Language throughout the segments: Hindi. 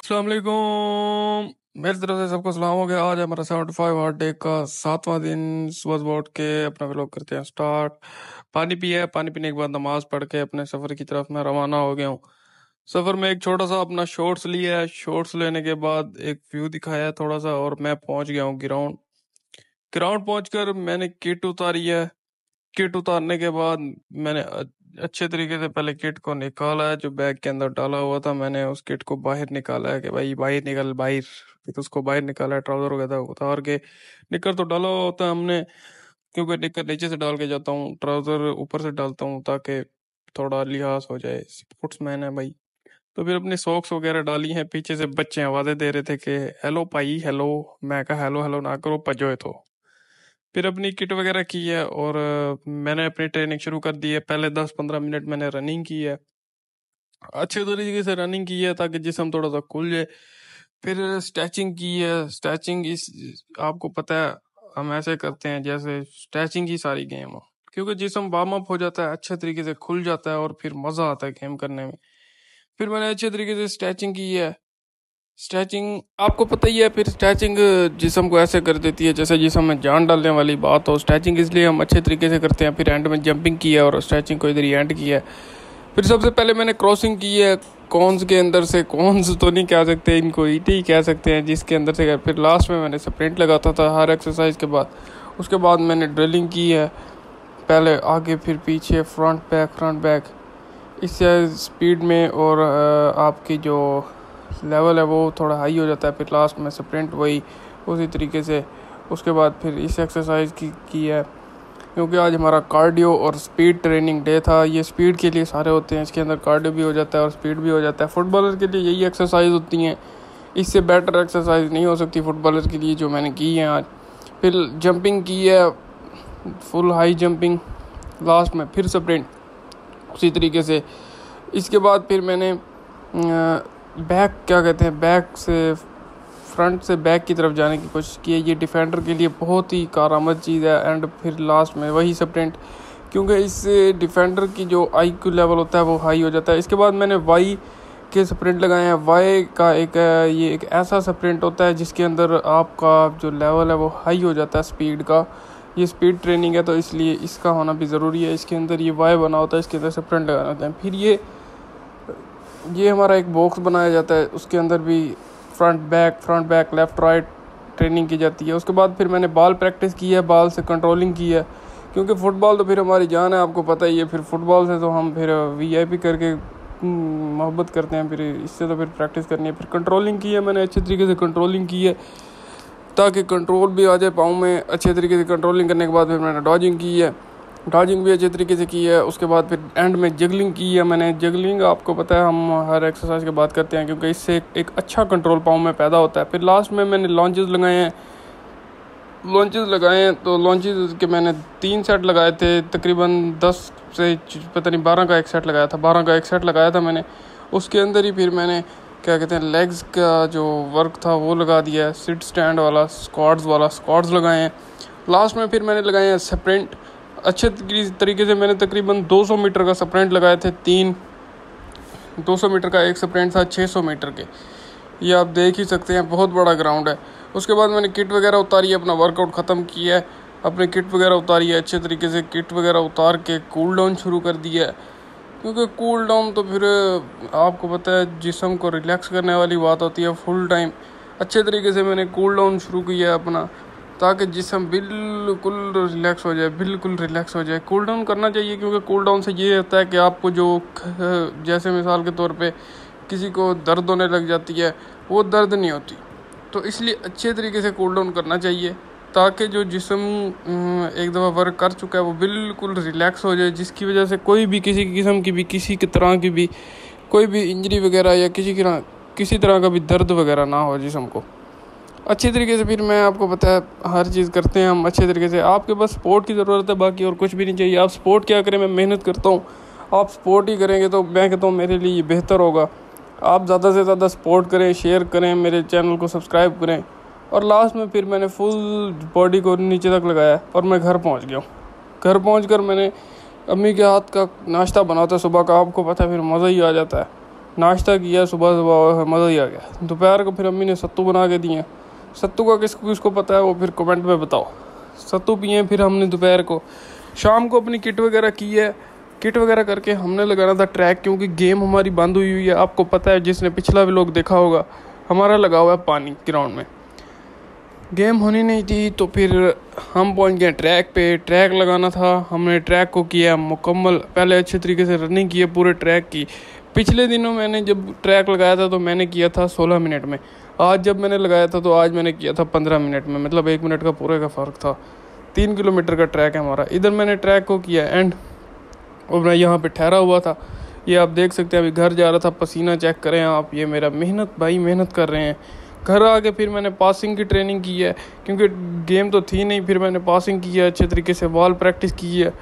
अस्सलाम वालेकुम। मेरी तरफ से सबको सलाम हो गया। आज हमारा 75 हार्ट डे का 7वां दिन। सुबह सुबह उठ के अपना व्लॉग करते हैं स्टार्ट। पानी पिया है, पानी पीने के बाद नमाज पढ़ के अपने सफ़र की तरफ मैं रवाना हो गया हूँ। सफ़र में एक छोटा सा अपना शॉर्ट्स लिया है। शॉर्ट्स लेने के बाद एक व्यू दिखाया है थोड़ा सा, और मैं पहुंच गया हूँ ग्राउंड। ग्राउंड पहुंचकर मैंने किट उतारी है। किट उतारने के बाद मैंने अच्छे तरीके से पहले किट को निकाला है। जो बैग के अंदर डाला हुआ था, मैंने उस किट को बाहर निकाला है कि भाई बाहर निकल बाहर। फिर उसको बाहर निकाला है, ट्राउजर वगैरह उतार के। निकर तो डाला हुआ होता है हमने, क्योंकि निकर नीचे से डाल के जाता हूँ, ट्राउजर ऊपर से डालता हूँ ताकि थोड़ा लिहाज हो जाए। स्पोर्ट्समैन है भाई। तो फिर अपनी सॉक्स वगैरह डाली हैं। पीछे से बच्चे आवाजें दे रहे थे कि हेलो भाई हेलो। मैं कहा हेलो हेलो ना करो, पजो तो। फिर अपनी किट वगैरह की है और मैंने अपनी ट्रेनिंग शुरू कर दी है। पहले 10-15 मिनट मैंने रनिंग की है, अच्छे तरीके से रनिंग की है ताकि जिस्म थोड़ा सा खुल जाए। फिर स्ट्रेचिंग की है। स्ट्रेचिंग इस आपको पता है हम ऐसे करते हैं जैसे स्ट्रेचिंग ही सारी गेम हो, क्योंकि जिस्म वार्म अप हो जाता है, अच्छे तरीके से खुल जाता है और फिर मज़ा आता है गेम करने में। फिर मैंने अच्छे तरीके से स्ट्रेचिंग की है। स्ट्रेचिंग आपको पता ही है। फिर स्ट्रेचिंग जिस्म को ऐसे कर देती है जैसे जिस्म में जान डालने वाली बात हो। स्ट्रेचिंग इसलिए हम अच्छे तरीके से करते हैं। फिर एंड में जंपिंग की है और स्ट्रेचिंग को इधर ही एंड किया है। फिर सबसे पहले मैंने क्रॉसिंग की है कॉन्स के अंदर से। कॉन्स तो नहीं कह सकते, इनको ईटी ही कह सकते हैं, जिसके अंदर से। फिर लास्ट में मैंने स्प्रिंट लगाता था हर एक्सरसाइज के बाद। उसके बाद मैंने ड्रिलिंग की है, पहले आगे फिर पीछे, फ्रंट बैक। इससे स्पीड में और आपकी जो लेवल है वो थोड़ा हाई हो जाता है। फिर लास्ट में स्प्रिंट वही उसी तरीके से। उसके बाद फिर इस एक्सरसाइज की है, क्योंकि आज हमारा कार्डियो और स्पीड ट्रेनिंग डे था। ये स्पीड के लिए सारे होते हैं, इसके अंदर कार्डियो भी हो जाता है और स्पीड भी हो जाता है। फुटबॉलर के लिए यही एक्सरसाइज होती हैं, इससे बेटर एक्सरसाइज नहीं हो सकती फुटबॉलर के लिए जो मैंने की है आज। फिर जंपिंग की है, फुल हाई जंपिंग। लास्ट में फिर स्प्रिंट उसी तरीके से। इसके बाद फिर मैंने बैक क्या कहते हैं, बैक से फ्रंट से बैक की तरफ जाने की कोशिश की है। ये डिफेंडर के लिए बहुत ही कारआमद चीज़ है। एंड फिर लास्ट में वही स्प्रिंट, क्योंकि इससे डिफेंडर की जो आईक्यू लेवल होता है वो हाई हो जाता है। इसके बाद मैंने वाई के स्प्रिंट लगाए हैं। वाई का ये एक ऐसा स्प्रिंट होता है जिसके अंदर आपका जो लेवल है वो हाई हो जाता है स्पीड का। ये स्पीड ट्रेनिंग है तो इसलिए इसका होना भी ज़रूरी है। इसके अंदर ये वाई बना होता है, इसके अंदर स्प्रिंट लगाना होता है। फिर ये हमारा एक बॉक्स बनाया जाता है, उसके अंदर भी front back left right training की जाती है। उसके बाद फिर मैंने बॉल प्रैक्टिस की है, बॉल से कंट्रोलिंग की है, क्योंकि फ़ुटबॉल तो फिर हमारी जान है, आपको पता ही है। फिर फुटबॉल से तो हम फिर वीआईपी करके मोहब्बत करते हैं, फिर इससे तो फिर प्रैक्टिस करनी है। फिर कंट्रोलिंग की है मैंने, अच्छे तरीके से कंट्रोलिंग की है ताकि कंट्रोल भी आ जाए पाँव में। अच्छे तरीके से कंट्रोलिंग करने के बाद फिर मैंने डॉजिंग की है, डॉजिंग भी अच्छे तरीके से की है। उसके बाद फिर एंड में जगलिंग की है मैंने। जगलिंग आपको पता है हम हर एक्सरसाइज के बाद करते हैं, क्योंकि इससे एक अच्छा कंट्रोल पाँव में पैदा होता है। फिर लास्ट में मैंने लॉन्चेस लगाए हैं। तो लॉन्चेस के मैंने 3 सेट लगाए थे, तकरीबन 10 से पता नहीं 12 का एक सेट लगाया था। 12 का एक सेट लगाया था मैंने। उसके अंदर ही फिर मैंने क्या कहते हैं लेग्स का जो वर्क था वो लगा दिया है, सिट स्टैंड वाला, स्क्वाट्स लगाए हैं। लास्ट में फिर मैंने लगाए हैं स्प्रिंट। अच्छे तरीके से मैंने तकरीबन 200 मीटर का स्प्रिंट लगाए थे। 200 मीटर का एक स्प्रिंट था 600 मीटर के। ये आप देख ही सकते हैं, बहुत बड़ा ग्राउंड है। उसके बाद मैंने किट वगैरह उतारी है, अपना वर्कआउट ख़त्म किया है, अपने किट वगैरह उतारी है अच्छे तरीके से। किट वगैरह उतार के कूल डाउन शुरू कर दिया है, क्योंकि कूल डाउन तो फिर आपको पता है जिस्म को रिलैक्स करने वाली बात होती है फुल टाइम। अच्छे तरीके से मैंने कूल डाउन शुरू किया है अपना, ताकि जिस्म बिल्कुल रिलैक्स हो जाए। कूल डाउन करना चाहिए, क्योंकि कूल डाउन से ये होता है कि आपको जो जैसे मिसाल के तौर पे किसी को दर्द होने लग जाती है, वो दर्द नहीं होती। तो इसलिए अच्छे तरीके से कूल डाउन करना चाहिए, ताकि जो जिस्म एक दफ़ा वर्क कर चुका है वो बिल्कुल रिलैक्स हो जाए, जिसकी वजह से कोई भी किसी किस्म की भी किसी की तरह की भी कोई भी इंजरी वगैरह या किसी तरह का भी दर्द वगैरह ना हो जिस्म को। अच्छी तरीके से फिर मैं आपको पता है हर चीज़ करते हैं हम अच्छे तरीके से। आपके बस सपोर्ट की ज़रूरत है, बाकी और कुछ भी नहीं चाहिए। आप सपोर्ट क्या करें, मैं मेहनत करता हूँ, आप सपोर्ट ही करेंगे तो मैं कहता हूँ मेरे लिए बेहतर होगा। आप ज़्यादा से ज़्यादा सपोर्ट करें, शेयर करें, मेरे चैनल को सब्सक्राइब करें। और लास्ट में फिर मैंने फुल बॉडी को नीचे तक लगाया और मैं घर पहुँच गया हूँ। घर पहुँच कर मैंने अम्मी के हाथ का नाश्ता बनाता सुबह का, आपको पता है फिर मज़ा ही आ जाता है। नाश्ता किया सुबह सुबह, मज़ा ही आ गया। दोपहर को फिर अम्मी ने सत्तू बना के दिए। सत्तू का किसको किसको पता है वो फिर कमेंट में बताओ। सत्तू पिए फिर हमने दोपहर को। शाम को अपनी किट वगैरह की है। किट वगैरह करके हमने लगाना था ट्रैक, क्योंकि गेम हमारी बंद हुई है। आपको पता है, जिसने पिछला व्लॉग देखा होगा, हमारा लगा हुआ है पानी ग्राउंड में, गेम होनी नहीं थी। तो फिर हम पहुंच गए ट्रैक पे। ट्रैक लगाना था, हमने ट्रैक को किया मुकम्मल। पहले अच्छे तरीके से रनिंग की है पूरे ट्रैक की। पिछले दिनों मैंने जब ट्रैक लगाया था तो मैंने किया था 16 मिनट में। आज जब मैंने लगाया था तो आज मैंने किया था 15 मिनट में, मतलब 1 मिनट का पूरे का फ़र्क था। 3 किलोमीटर का ट्रैक है हमारा। इधर मैंने ट्रैक को किया एंड, और मैं यहाँ पे ठहरा हुआ था। ये आप देख सकते हैं, अभी घर जा रहा था। पसीना चेक करें आप, ये मेरा मेहनत भाई, मेहनत कर रहे हैं। घर आके फिर मैंने पासिंग की ट्रेनिंग की है, क्योंकि गेम तो थी नहीं। फिर मैंने पासिंग की है अच्छे तरीके से, बॉल प्रैक्टिस की है।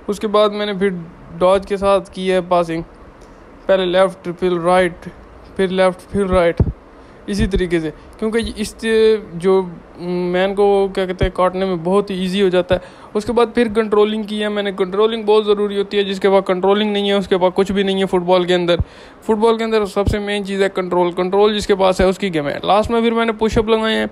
उसके बाद मैंने फिर डॉज के साथ की है पासिंग। पहले लेफ़्ट फिर राइट, फिर लेफ़्ट फिर राइट, इसी तरीके से, क्योंकि इससे जो मैन को क्या कहते हैं काटने में बहुत ही ईजी हो जाता है। उसके बाद फिर कंट्रोलिंग की है मैंने। कंट्रोलिंग बहुत ज़रूरी होती है। जिसके पास कंट्रोलिंग नहीं है उसके पास कुछ भी नहीं है फुटबॉल के अंदर। फुटबॉल के अंदर सबसे मेन चीज़ है कंट्रोल। कंट्रोल जिसके पास है उसकी गेम है। लास्ट में फिर मैंने पुशअप लगाए हैं।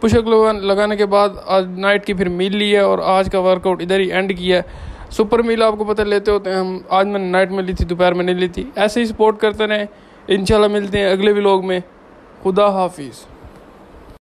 पुशअप लगाने के बाद आज नाइट की फिर मील ली है और आज का वर्कआउट इधर ही एंड किया है। सुपर मील आपको पता लेते होते हैं हम। आज मैंने नाइट में ली थी, दोपहर में नहीं ली थी। ऐसे ही सपोर्ट करते रहें। इंशाल्लाह मिलते हैं अगले व्लॉग में। खुदा हाफिज़।